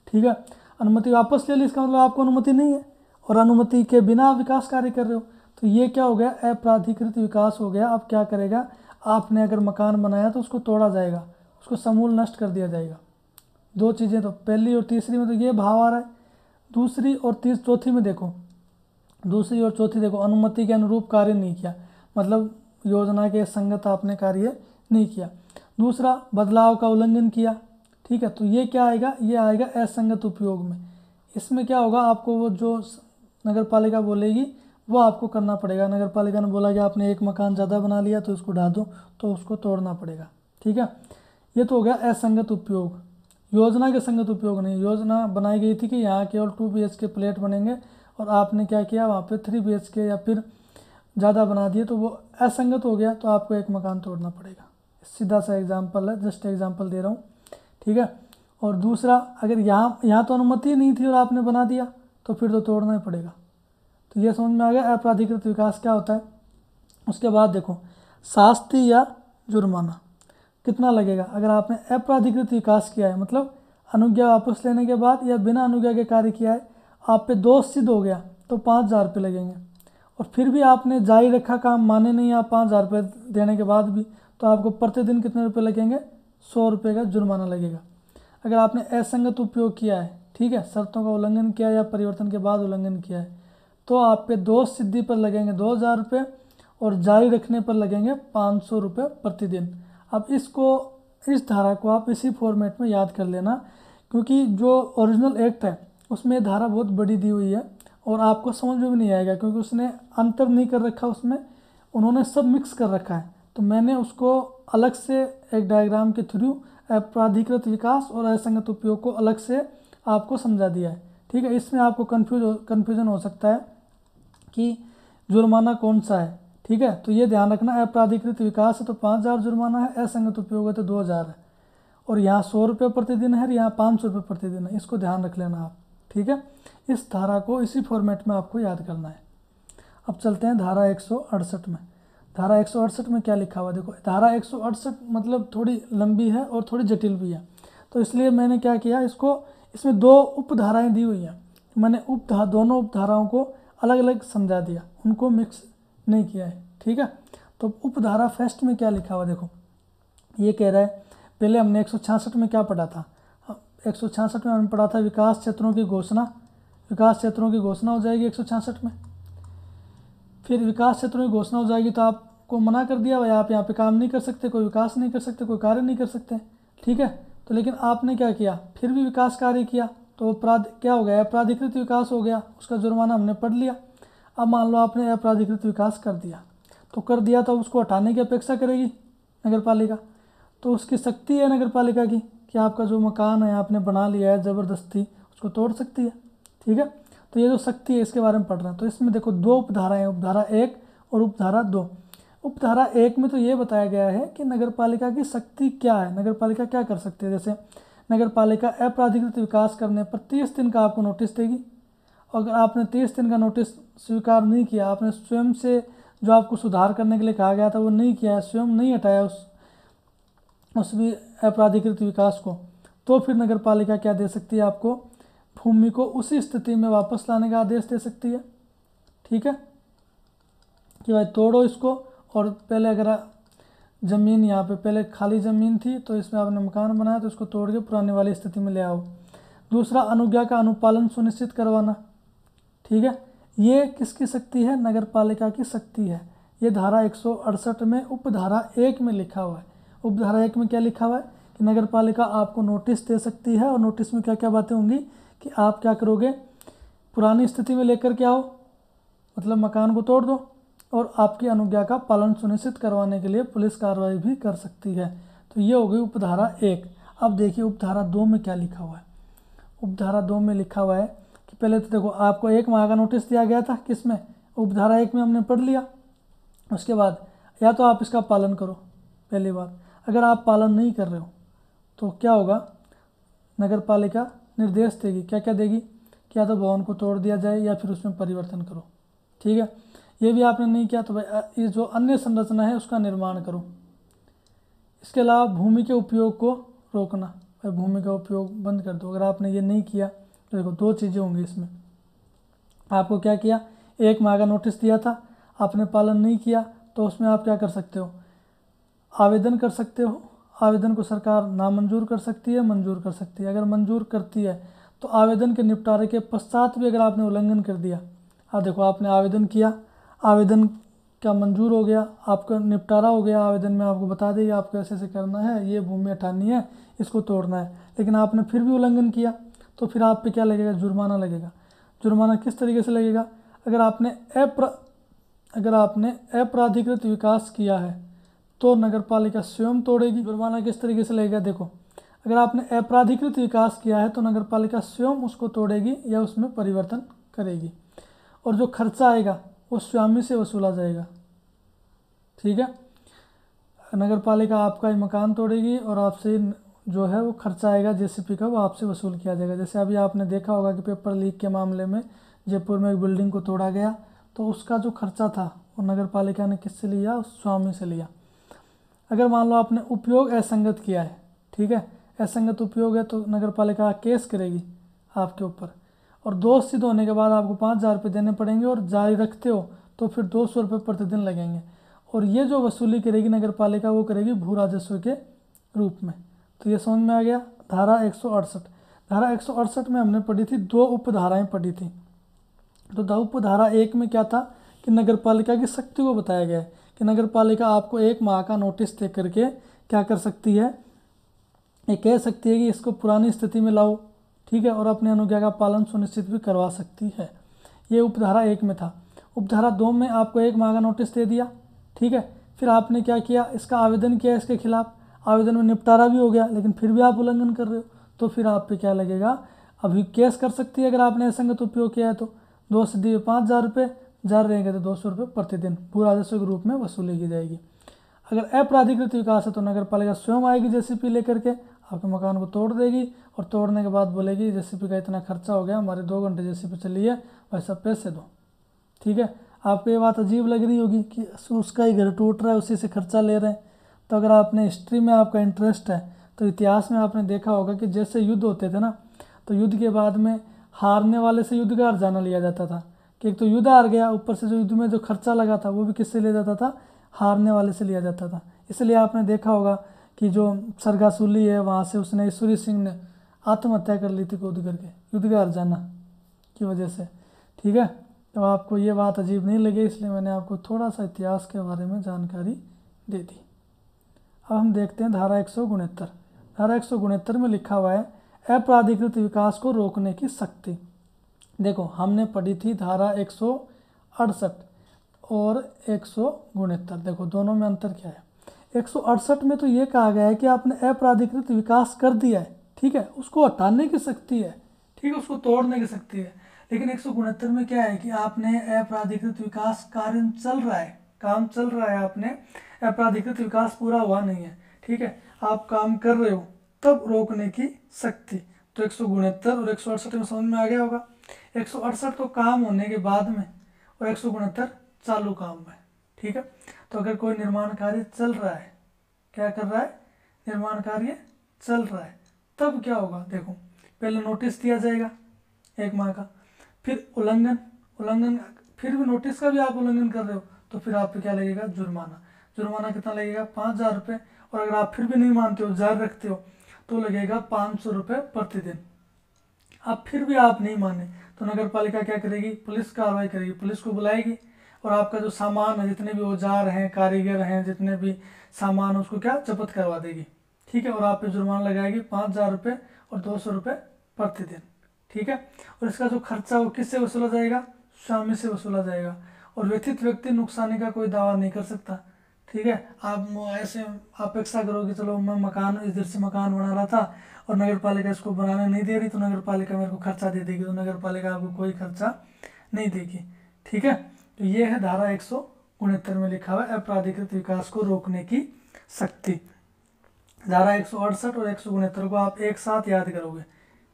ठीक है, अनुमति वापस ले ली, इसका मतलब आपको अनुमति नहीं है, और अनुमति के बिना विकास कार्य कर रहे हो, तो ये क्या हो गया, अपराधिकृत विकास हो गया। अब क्या करेगा, आपने अगर मकान बनाया तो उसको तोड़ा जाएगा, उसको समूल नष्ट कर दिया जाएगा। 2 चीज़ें, तो पहली और तीसरी में तो ये भाव आ रहा है, दूसरी और चौथी में देखो, दूसरी और चौथी देखो, अनुमति के अनुरूप कार्य नहीं किया, मतलब योजना के संगत आपने कार्य नहीं किया। दूसरा, बदलाव का उल्लंघन किया, ठीक है, तो ये क्या आएगा, ये आएगा असंगत उपयोग में। इसमें क्या होगा, आपको वो जो नगर पालिका बोलेगी वो आपको करना पड़ेगा। नगर पालिका ने बोला कि आपने 1 मकान ज़्यादा बना लिया तो इसको ढा दो, तो उसको तोड़ना पड़ेगा, ठीक है। ये तो हो गया असंगत उपयोग, योजना के संगत उपयोग नहीं। योजना बनाई गई थी कि यहाँ केवल 2 BHK फ्लैट बनेंगे और आपने क्या किया, वहाँ पे 3 BHK या फिर ज़्यादा बना दिए, तो वो असंगत हो गया, तो आपको 1 मकान तोड़ना पड़ेगा। सीधा सा एग्जाम्पल है, जस्ट एग्जाम्पल दे रहा हूँ, ठीक है। और दूसरा, अगर यहाँ तो अनुमति नहीं थी और आपने बना दिया, तो फिर तो तोड़ना ही पड़ेगा। तो ये समझ में आ गया अपराधिकृत विकास क्या होता है। उसके बाद देखो, शास्ति या जुर्माना कितना लगेगा। अगर आपने अपराधिकृत विकास किया है, मतलब अनुज्ञा वापस लेने के बाद या बिना अनुज्ञा के कार्य किया है, आप पे दोष सिद्ध हो गया तो 5,000 रुपये लगेंगे, और फिर भी आपने जारी रखा काम, माने नहीं आप 5,000 रुपये देने के बाद भी, तो आपको प्रतिदिन कितने रुपये लगेंगे, 100 रुपये का जुर्माना लगेगा। अगर आपने असंगत उपयोग किया है, ठीक है, शर्तों का उल्लंघन किया या परिवर्तन के बाद उल्लंघन किया है, तो आप पे दोष सिद्धि पर लगेंगे 2,000 रुपये और जारी रखने पर लगेंगे 500 रुपये प्रतिदिन। अब इसको, इस धारा को आप इसी फॉर्मेट में याद कर लेना, क्योंकि जो ओरिजिनल एक्ट है उसमें धारा बहुत बड़ी दी हुई है और आपको समझ में भी नहीं आएगा, क्योंकि उसने अंतर नहीं कर रखा, उसमें उन्होंने सब मिक्स कर रखा है। तो मैंने उसको अलग से एक डायग्राम के थ्रू अपराधिकृत विकास और असंगत उपयोग को अलग से आपको समझा दिया है, ठीक है। इसमें आपको कन्फ्यूजन हो सकता है कि जुर्माना कौन सा है, ठीक है। तो ये ध्यान रखना, अपराधिकृत विकास है तो 5,000 जुर्माना है, असंगत उपयोग है तो 2,000 है, और यहाँ 100 रुपये प्रतिदिन है, यहाँ 500 रुपये प्रतिदिन है। इसको ध्यान रख लेना आप, ठीक है। इस धारा को इसी फॉर्मेट में आपको याद करना है। अब चलते हैं धारा 168 में। धारा 168 में क्या लिखा हुआ, देखो धारा 168 मतलब थोड़ी लंबी है और थोड़ी जटिल भी है, तो इसलिए मैंने क्या किया, इसमें 2 उपधाराएँ दी हुई हैं, मैंने दोनों उपधाराओं को अलग अलग समझा दिया, उनको मिक्स नहीं किया है, ठीक है। तो उपधारा फर्स्ट में क्या लिखा हुआ, देखो ये कह रहा है, पहले हमने 166 में क्या पढ़ा था, 166 में हमने पढ़ा था विकास क्षेत्रों की घोषणा। विकास क्षेत्रों की घोषणा हो जाएगी 166 में। फिर विकास क्षेत्रों की घोषणा हो जाएगी तो आपको मना कर दिया भाई, आप यहाँ पे काम नहीं कर सकते, कोई विकास नहीं कर सकते, कोई कार्य नहीं कर सकते, ठीक है। तो लेकिन आपने क्या किया, फिर भी विकास कार्य किया, तो अपराध क्या हो गया, अपराधिकृत विकास हो गया, उसका जुर्माना हमने पढ़ लिया। अब मान लो आपने अपराधिकृत विकास कर दिया, तो कर दिया तो उसको हटाने की अपेक्षा करेगी नगर पालिका, तो उसकी शक्ति है नगर पालिका की कि आपका जो मकान है आपने बना लिया है ज़बरदस्ती, उसको तोड़ सकती है, ठीक है। तो ये जो शक्ति है इसके बारे में पढ़ रहे हैं। तो इसमें देखो 2 उपधाराएँ, उपधारा 1 और उपधारा 2। उपधारा 1 में तो ये बताया गया है कि नगर पालिका की शक्ति क्या है, नगर पालिका क्या कर सकती है। जैसे नगर पालिका अपराधिकृत विकास करने पर 30 दिन का आपको नोटिस देगी, और अगर आपने 30 दिन का नोटिस स्वीकार नहीं किया, आपने स्वयं से जो आपको सुधार करने के लिए कहा गया था वो नहीं किया है, स्वयं नहीं हटाया उस भी अपराधिकृत विकास को, तो फिर नगर पालिका क्या दे सकती है, आपको भूमि को उसी स्थिति में वापस लाने का आदेश दे सकती है, ठीक है, कि भाई तोड़ो इसको, और पहले अगर ज़मीन यहाँ पे पहले खाली ज़मीन थी तो इसमें आपने मकान बनाया तो इसको तोड़ के पुरानी वाली स्थिति में ले आओ। दूसरा, अनुज्ञा का अनुपालन सुनिश्चित करवाना, ठीक है। ये किसकी शक्ति है? नगर पालिका की शक्ति है। ये धारा 168 में उपधारा 1 में लिखा हुआ है। उपधारा 1 में क्या लिखा हुआ है कि नगर पालिका आपको नोटिस दे सकती है और नोटिस में क्या क्या बातें होंगी कि आप क्या करोगे, पुरानी स्थिति में लेकर के आओ, मतलब मकान को तोड़ दो, और आपकी अनुज्ञा का पालन सुनिश्चित करवाने के लिए पुलिस कार्रवाई भी कर सकती है। तो ये हो गई उपधारा 1। अब देखिए उपधारा 2 में क्या लिखा हुआ है। उपधारा 2 में लिखा हुआ है कि पहले तो देखो आपको 1 माह का नोटिस दिया गया था, किसमें? उपधारा 1 में हमने पढ़ लिया। उसके बाद या तो आप इसका पालन करो, पहली बात। अगर आप पालन नहीं कर रहे हो तो क्या होगा, नगर पालिका निर्देश देगी। क्या क्या देगी? कि या तो भवन को तोड़ दिया जाए या फिर उसमें परिवर्तन करो, ठीक है। ये भी आपने नहीं किया तो भाई ये जो अन्य संरचना है उसका निर्माण करो। इसके अलावा भूमि के उपयोग को रोकना, भाई भूमि का उपयोग बंद कर दो। अगर आपने ये नहीं किया तो देखो 2 चीज़ें होंगी इसमें। आपको क्या किया, 1 माह का नोटिस दिया था, आपने पालन नहीं किया तो उसमें आप क्या कर सकते हो, आवेदन कर सकते हो। आवेदन को सरकार नामंजूर कर सकती है, मंजूर कर सकती है। अगर मंजूर करती है तो आवेदन के निपटारे के पश्चात भी अगर आपने उल्लंघन कर दिया, देखो आपने आवेदन किया, आवेदन क्या मंजूर हो गया, आपका निपटारा हो गया, आवेदन में आपको बता देगा आपको ऐसे ऐसे करना है, ये भूमि हटानी है, इसको तोड़ना है, लेकिन आपने फिर भी उल्लंघन किया तो फिर आप पे क्या लगेगा, जुर्माना लगेगा। जुर्माना किस तरीके से लगेगा? अगर आपने अपराधिकृत विकास किया है तो नगर पालिका स्वयं तोड़ेगी। जुर्माना किस तरीके से लगेगा? देखो, अगर आपने अपराधिकृत विकास किया है तो नगर पालिका स्वयं उसको तोड़ेगी या उसमें परिवर्तन करेगी, और जो खर्चा आएगा वो स्वामी से वसूला जाएगा, ठीक है। नगर पालिका आपका ही मकान तोड़ेगी और आपसे जो है वो खर्चा आएगा जेसीपी का, वो आपसे वसूल किया जाएगा। जैसे अभी आपने देखा होगा कि पेपर लीक के मामले में जयपुर में एक बिल्डिंग को तोड़ा गया, तो उसका जो खर्चा था वो नगर पालिका ने किससे लिया? उस स्वामी से लिया। अगर मान लो आपने उपयोग असंगत किया है, ठीक है, असंगत उपयोग है तो नगर पालिका केस करेगी आपके ऊपर, और दोष सिद्ध होने के बाद आपको 5,000 रुपये देने पड़ेंगे, और जारी रखते हो तो फिर 200 रुपये प्रतिदिन लगेंगे। और ये जो वसूली करेगी नगर पालिका वो करेगी भू राजस्व के रूप में। तो ये समझ में आ गया। धारा 168, धारा 168 में हमने पढ़ी थी 2 उपधाराएँ पढ़ी थी। तो उपधारा 1 में क्या था कि नगर पालिका की शक्ति को बताया गया है कि नगर पालिका आपको 1 माह का नोटिस दे करके क्या कर सकती है, ये कह सकती है कि इसको पुरानी स्थिति में लाओ, ठीक है, और अपने अनुज्ञा का पालन सुनिश्चित भी करवा सकती है। ये उपधारा 1 में था। उपधारा 2 में आपको 1 माह का नोटिस दे दिया, ठीक है, फिर आपने क्या किया, इसका आवेदन किया, इसके खिलाफ आवेदन में निपटारा भी हो गया, लेकिन फिर भी आप उल्लंघन कर रहे हो, तो फिर आप पे क्या लगेगा, अभी केस कर सकती है अगर आपने असंगत उपयोग किया है तो। 2 सिद्धि 5,000 रुपये, जारी रहेंगे तो 200 रुपये प्रतिदिन भू राजस्व के रूप में वसूली की जाएगी। अगर अपराधिकृत विकास है तो नगर पालिका स्वयं आएगी जेसीपी लेकर के, आपके मकान को तोड़ देगी, और तोड़ने के बाद बोलेगी जेसीपी का इतना खर्चा हो गया, हमारे 2 घंटे जेसीपी चली है, वैसा पैसे दो, ठीक है। आपको ये बात अजीब लग रही होगी कि उसका ही घर टूट रहा है, उसी से खर्चा ले रहे हैं। तो अगर आपने हिस्ट्री में आपका इंटरेस्ट है तो इतिहास में आपने देखा होगा कि जैसे युद्ध होते थे ना, तो युद्ध के बाद में हारने वाले से युद्ध का हर्जाना लिया जाता था, कि एक तो युद्ध हार गया, ऊपर से जो युद्ध में जो खर्चा लगा था वो भी किससे लिया जाता था, हारने वाले से लिया जाता था। इसलिए आपने देखा होगा कि जो सरगासूली है वहाँ से उसने ईश्वरी सिंह ने आत्महत्या कर ली थी कूद करके, युद्ध का हर्जाना की वजह से, ठीक है। तो आपको ये बात अजीब नहीं लगे, इसलिए मैंने आपको थोड़ा सा इतिहास के बारे में जानकारी दे दी। अब हम देखते हैं धारा 169। धारा 169 में लिखा हुआ है अपराधिकृत विकास को रोकने की शक्ति। देखो हमने पढ़ी थी धारा 168 और 169, देखो दोनों में अंतर क्या है। 168 में तो ये कहा गया है कि आपने अपराधिकृत विकास कर दिया है, ठीक है, उसको हटाने की शक्ति है, ठीक है, उसको तोड़ने की शक्ति है। लेकिन 169 में क्या है कि आपने अपराधिकृत विकास कार्य चल रहा है, काम चल रहा है, आपने अपराधिकृत विकास पूरा हुआ नहीं है, ठीक है, आप काम कर रहे हो, तब रोकने की शक्ति। तो 169 और 168 में समझ में आ गया होगा। 168 तो काम होने के बाद में और 169 चालू काम में, ठीक है। तो अगर कोई निर्माण कार्य चल रहा है, क्या कर रहा है, निर्माण कार्य चल रहा है, तब क्या होगा, देखो पहले नोटिस दिया जाएगा 1 माह का, फिर उल्लंघन, फिर भी नोटिस का भी आप उल्लंघन कर रहे हो तो फिर आप पे क्या लगेगा, जुर्माना। जुर्माना कितना लगेगा 5,000 रुपये। और अगर आप फिर भी नहीं मानते हो, जारी रखते हो, तो लगेगा 500 रुपये प्रतिदिन। अब फिर भी आप नहीं माने तो नगर पालिका क्या करेगी, पुलिस कार्रवाई करेगी, पुलिस को बुलाएगी और आपका जो सामान है, जितने भी औजार हैं, कारीगर हैं, जितने भी सामान उसको क्या जब्त करवा देगी। ठीक है, और आप पे जुर्माना लगाएगी 5,000 रुपये और 200 रुपये प्रतिदिन। ठीक है, और इसका जो खर्चा वो किससे वसूला जाएगा, स्वामी से वसूला जाएगा। और व्यथित व्यक्ति नुकसानी का कोई दावा नहीं कर सकता। ठीक है, आप ऐसे अपेक्षा करो कि चलो मैं मकान इधर से मकान बना रहा था और नगर पालिका इसको बनाने नहीं दे रही, तो नगर पालिका मेरे को खर्चा दे देगी, तो नगर पालिका आपको कोई खर्चा नहीं देगी। ठीक है, तो ये है धारा 169 में लिखा हुआ अपराधिकृत विकास को रोकने की शक्ति। धारा 168 और 169 को आप एक साथ याद करोगे।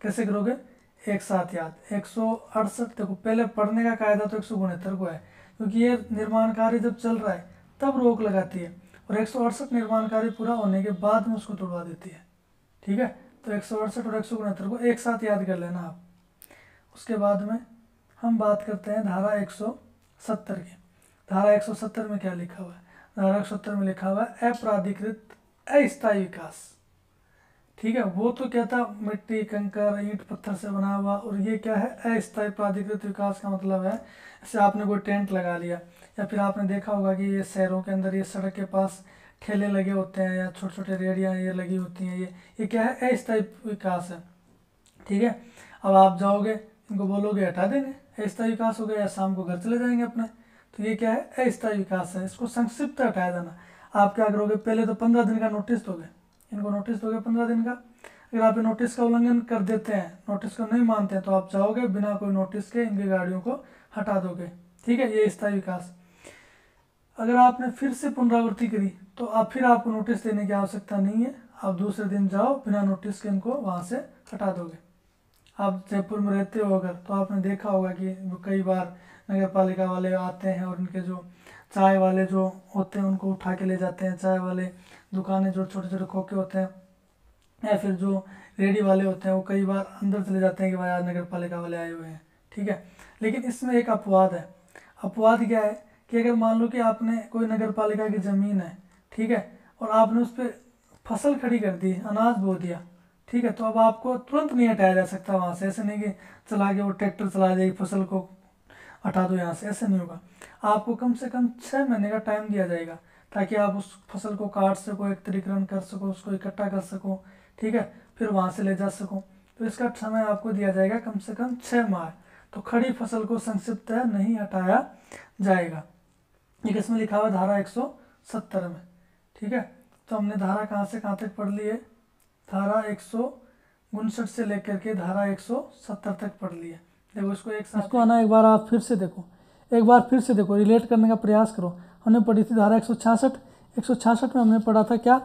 कैसे करोगे, एक साथ याद। 168 देखो, पहले पढ़ने का कायदा तो 169 को है, क्योंकि ये निर्माण कार्य जब चल रहा है तब रोक लगाती है, और 168 निर्माण कार्य पूरा होने के बाद में उसको तोड़वा देती है। ठीक है, तो 168 और 169 को एक साथ याद कर लेना आप। उसके बाद में हम बात करते हैं धारा 170 की। धारा 170 में क्या लिखा हुआ है, धारा 170 में लिखा हुआ है अपराधिकृत अस्थायी विकास। ठीक है, वो तो क्या था, मिट्टी कंकर ईंट पत्थर से बना हुआ, और ये क्या है अस्थायी प्राधिकृत विकास का मतलब है जैसे आपने कोई टेंट लगा लिया, या फिर आपने देखा होगा कि ये शहरों के अंदर ये सड़क के पास ठेले लगे होते हैं या छोटे छोटे रेहड़ियाँ ये लगी होती हैं, ये क्या है अस्थायी विकास है। ठीक है, अब आप जाओगे इनको बोलोगे हटा देंगे, अस्थायी विकास हो गया, या शाम को घर चले जाएंगे अपने, तो ये क्या है अस्थायी विकास है। इसको संक्षिप्त हटाया जाना। आप क्या करोगे, पहले तो 15 दिन का नोटिस दोगे, इनको नोटिस दोगे 15 दिन का। अगर आप नोटिस का उल्लंघन कर देते हैं, नोटिस को नहीं मानते हैं, तो आप जाओगे बिना कोई नोटिस के इनकी गाड़ियों को हटा दोगे। ठीक है, ये स्थायी विकास। अगर आपने फिर से पुनरावृत्ति करी तो आप फिर आपको नोटिस देने की आवश्यकता नहीं है, आप दूसरे दिन जाओ बिना नोटिस के इनको वहाँ से हटा दोगे। आप जयपुर में रहते हो अगर, तो आपने देखा होगा कि कई बार नगर पालिका वाले आते हैं और इनके जो चाय वाले जो होते हैं उनको उठा के ले जाते हैं, चाय वाले दुकानें जो छोटे छोटे खोखे होते हैं, या फिर जो रेडी वाले होते हैं, वो कई बार अंदर चले जाते हैं कि भाई आज नगर पालिका वाले आए हुए हैं। ठीक है, लेकिन इसमें एक अपवाद है। अपवाद क्या है कि अगर मान लो कि आपने कोई नगर पालिका की ज़मीन है, ठीक है, और आपने उस पर फसल खड़ी कर दी, अनाज बो दिया, ठीक है, तो अब आपको तुरंत नहीं हटाया जा सकता वहाँ से। ऐसे नहीं कि चला के वो ट्रैक्टर चला जाएगी फसल को हटा दो यहाँ से, ऐसे नहीं होगा। आपको कम से कम 6 महीने का टाइम दिया जाएगा ताकि आप उस फसल को काट सको, एक तरीकरण कर सको, उसको इकट्ठा कर सको। ठीक है, फिर वहाँ से ले जा सको, तो इसका समय आपको दिया जाएगा कम से कम 6 माह। तो खड़ी फसल को संक्षिप्त नहीं हटाया जाएगा। ये किसमें लिखा हुआ, धारा 170 में। ठीक है, तो हमने धारा कहाँ से कहाँ तक पढ़ ली है, धारा 159 से लेकर के धारा 170 तक पढ़ ली है। देखो इसको एक साथ इसको आना, एक बार आप फिर से देखो, एक बार फिर से देखो, रिलेट करने का प्रयास करो। हमने पढ़ी थी धारा 166 में हमने पढ़ा था क्या,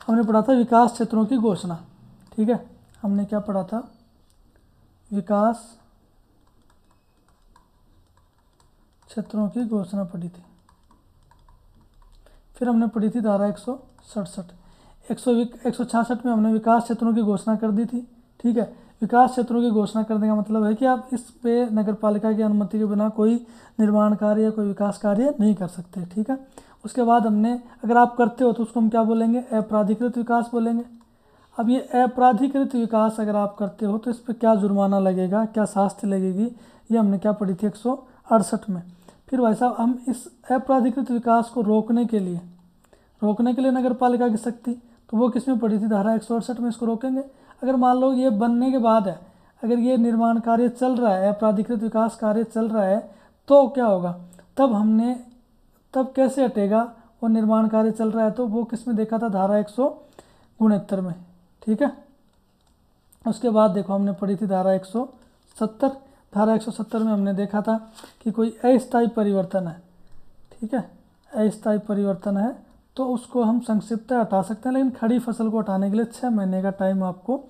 हमने पढ़ा था विकास क्षेत्रों की घोषणा। ठीक है, हमने क्या पढ़ा था, विकास क्षेत्रों की घोषणा पढ़ी थी। फिर हमने पढ़ी थी धारा 167। 166 में हमने विकास क्षेत्रों की घोषणा कर दी थी। ठीक है, विकास क्षेत्रों की घोषणा करने का मतलब है कि आप इस पे नगर पालिका की अनुमति के बिना कोई निर्माण कार्य या कोई विकास कार्य नहीं कर सकते। ठीक है, उसके बाद हमने, अगर आप करते हो तो उसको हम क्या बोलेंगे, अपराधिकृत विकास बोलेंगे। अब ये अपराधिकृत विकास अगर आप करते हो तो इस पर क्या जुर्माना लगेगा, क्या शास्ति लगेगी, ये हमने क्या पढ़ी थी 168 में। फिर भाई साहब हम इस अपराधिकृत विकास को रोकने के लिए नगर पालिका की शक्ति, तो वो किस में पड़ी थी, धारा 168 में इसको रोकेंगे। अगर मान लो ये बनने के बाद है, अगर ये निर्माण कार्य चल रहा है, अपराधिकृत विकास कार्य चल रहा है, तो क्या होगा, तब कैसे हटेगा, वो निर्माण कार्य चल रहा है, तो वो किस में देखा था, धारा 169 में। ठीक है, उसके बाद देखो हमने पढ़ी थी धारा 170। धारा 170 में हमने देखा था कि कोई अस्थायी परिवर्तन है, ठीक है, अस्थायी परिवर्तन है तो उसको हम संक्षिप्त हटा सकते हैं, लेकिन खड़ी फसल को हटाने के लिए 6 महीने का टाइम आपको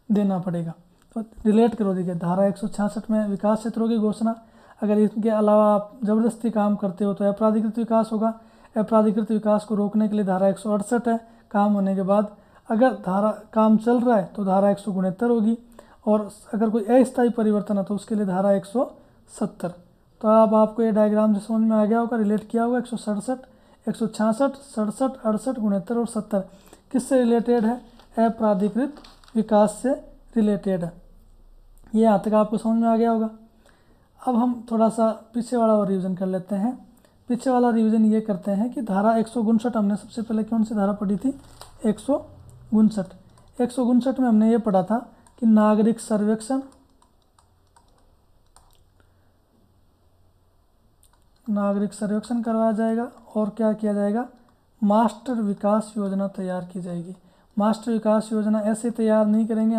देना पड़ेगा। तो रिलेट करो, देखिए धारा 166 में विकास क्षेत्रों की घोषणा, अगर इसके अलावा आप ज़बरदस्ती काम करते हो तो अपराधिकृत विकास होगा। अपराधिकृत विकास को रोकने के लिए धारा 168 है, काम होने के बाद। अगर धारा काम चल रहा है तो धारा 169 होगी, और अगर कोई अस्थायी परिवर्तन है तो उसके लिए धारा 170। तो अब आपको ये डायग्राम से समझ में आ गया होगा, रिलेट किया होगा 167, 166, 67, 68, 69 और 70 किससे रिलेटेड है? अप्राधिकृत विकास से रिलेटेड है। ये यहाँ तक आपको समझ में आ गया होगा। अब हम थोड़ा सा पीछे वाला और रिवीजन कर लेते हैं। पीछे वाला रिवीजन ये करते हैं कि धारा 159 हमने सबसे पहले कौन सी धारा पढ़ी थी? 159। 159 में हमने ये पढ़ा था कि नागरिक सर्वेक्षण करवाया जाएगा और क्या किया जाएगा? मास्टर विकास योजना तैयार की जाएगी। मास्टर विकास योजना ऐसे तैयार नहीं करेंगे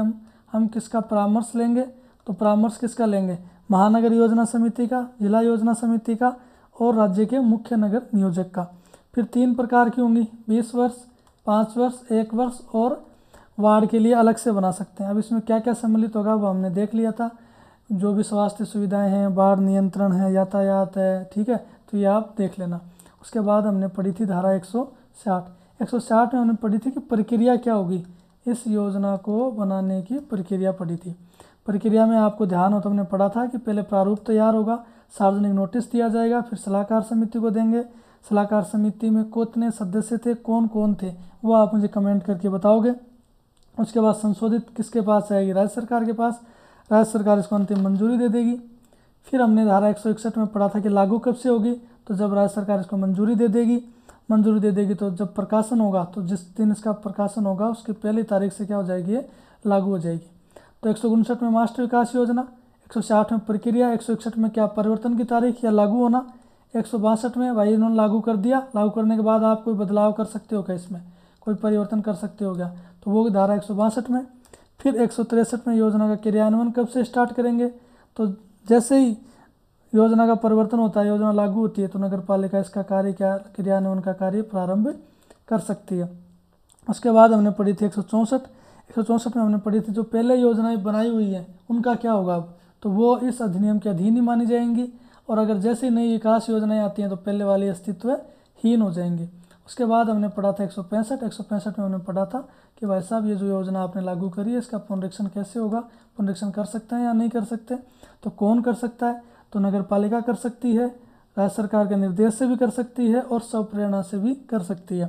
हम किसका परामर्श लेंगे? तो परामर्श किसका लेंगे? महानगर योजना समिति का, जिला योजना समिति का और राज्य के मुख्य नगर नियोजक का। फिर 3 प्रकार की होंगी, 20 वर्ष, 5 वर्ष, 1 वर्ष और वार्ड के लिए अलग से बना सकते हैं। अब इसमें क्या क्या सम्मिलित होगा वो हमने देख लिया था। जो भी स्वास्थ्य सुविधाएं हैं, बाढ़ नियंत्रण है, यातायात है, ठीक है, तो ये आप देख लेना। उसके बाद हमने पढ़ी थी धारा 160। 160 में हमने पढ़ी थी कि प्रक्रिया क्या होगी, इस योजना को बनाने की प्रक्रिया पढ़ी थी। प्रक्रिया में आपको ध्यान हो तो हमने पढ़ा था कि पहले प्रारूप तैयार होगा, सार्वजनिक नोटिस दिया जाएगा, फिर सलाहकार समिति को देंगे। सलाहकार समिति में कितने सदस्य थे, कौन कौन थे, वो आप मुझे कमेंट करके बताओगे। उसके बाद संशोधित किसके पास आएगी? राज्य सरकार के पास। राज्य सरकार इसको अंतिम मंजूरी दे देगी। फिर हमने धारा 161 में पढ़ा था कि लागू कब से होगी? तो जब राज्य सरकार इसको मंजूरी दे देगी तो जब प्रकाशन होगा, तो जिस दिन इसका प्रकाशन होगा उसकी पहली तारीख से क्या हो जाएगी? ये लागू हो जाएगी। तो 159 में मास्टर विकास योजना, 160 में प्रक्रिया, 161 में क्या परिवर्तन की तारीख या लागू होना, 162 में भाई इन्होंने लागू कर दिया, लागू करने के बाद आप कोई बदलाव कर सकते हो क्या? इसमें कोई परिवर्तन कर सकते हो क्या? तो वो धारा 162 में। फिर 163 में योजना का क्रियान्वयन कब से स्टार्ट करेंगे? तो जैसे ही योजना का परिवर्तन होता है, योजना लागू होती है, तो नगर पालिका इसका कार्य क्या क्रियान्वयन का कार्य प्रारंभ कर सकती है। उसके बाद हमने पढ़ी थी 164 में हमने पढ़ी थी जो पहले योजनाएं बनाई हुई हैं उनका क्या होगा अब? तो वो इस अधिनियम के अधीन ही मानी जाएंगी और अगर जैसे नई विकास योजनाएं आती हैं तो पहले वाली अस्तित्वहीन हो जाएंगी। उसके बाद हमने पढ़ा था 165 में हमने पढ़ा था कि भाई साहब ये जो योजना आपने लागू करी है इसका पुनरीक्षण कैसे होगा? पुनरीक्षण कर सकते हैं या नहीं कर सकते? तो कौन कर सकता है? तो नगर पालिका कर सकती है, राज्य सरकार के निर्देश से भी कर सकती है और स्वप्रेरणा से भी कर सकती है।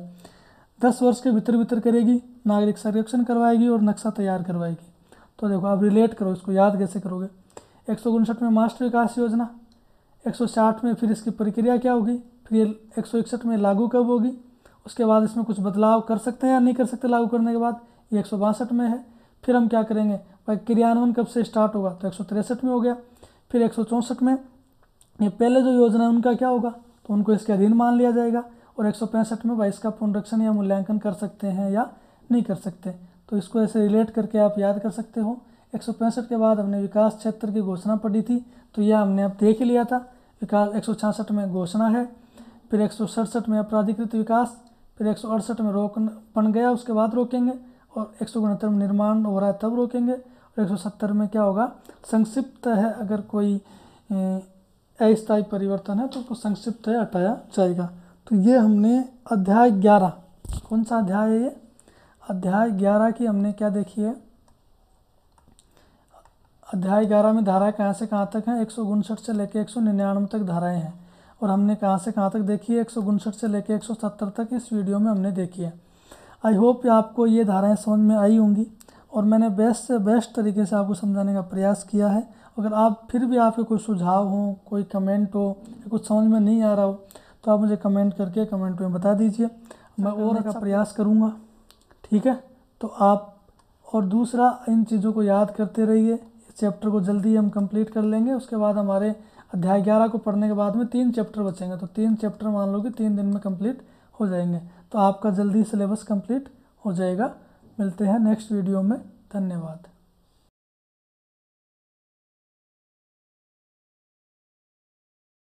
10 वर्ष के भीतर करेगी, नागरिक सर्वेक्षण करवाएगी और नक्शा तैयार करवाएगी। तो देखो आप रिलेट करो, इसको याद कैसे करोगे? 159 में मास्टर विकास योजना, 160 में फिर इसकी प्रक्रिया क्या होगी, फिर 161 में लागू कब होगी, उसके बाद इसमें कुछ बदलाव कर सकते हैं या नहीं कर सकते लागू करने के बाद, ये 162 में है। फिर हम क्या करेंगे, भाई क्रियान्वयन कब से स्टार्ट होगा, तो 163 में हो गया। फिर 164 में ये पहले जो योजना है उनका क्या होगा, तो उनको इसके अधीन मान लिया जाएगा। और 165 में भाई इसका पुनरीक्षण या मूल्यांकन कर सकते हैं या नहीं कर सकते। तो इसको ऐसे रिलेट करके आप याद कर सकते हो। 165 के बाद हमने विकास क्षेत्र की घोषणा पढ़ी थी, तो यह हमने अब देख ही लिया था। विकास 166 में घोषणा है, फिर 167 में अपराधिकृत विकास, फिर 168 में रोकन गया उसके बाद रोकेंगे, और 169 में निर्माण हो रहा है तब रोकेंगे, और 170 में क्या होगा, संक्षिप्त है अगर कोई अस्थायी परिवर्तन है तो उसको संक्षिप्त है हटाया जाएगा। तो ये हमने अध्याय 11, कौन सा अध्याय है ये, अध्याय 11 की हमने क्या देखी है। अध्याय 11 में धाराएं कहाँ से कहाँ तक हैं, 159 से लेकर 199 तक धाराएं हैं, और हमने कहाँ से कहाँ तक देखी है, 159 से लेकर 170 तक इस वीडियो में हमने देखी है। आई होप आपको ये धाराएं समझ में आई होंगी, और मैंने बेस्ट से बेस्ट तरीके से आपको समझाने का प्रयास किया है। अगर आप फिर भी आपके कोई सुझाव हो, कोई कमेंट हो, या कुछ समझ में नहीं आ रहा हो, तो आप मुझे कमेंट करके कमेंट में बता दीजिए, मैं और का प्रयास करूँगा। ठीक है, तो आप और दूसरा इन चीज़ों को याद करते रहिए। इस चैप्टर को जल्दी हम कंप्लीट कर लेंगे। उसके बाद हमारे अध्याय 11 को पढ़ने के बाद में 3 चैप्टर बचेंगे, तो 3 चैप्टर मान लो कि 3 दिन में कंप्लीट हो जाएंगे, तो आपका जल्दी सिलेबस कंप्लीट हो जाएगा। मिलते हैं नेक्स्ट वीडियो में, धन्यवाद।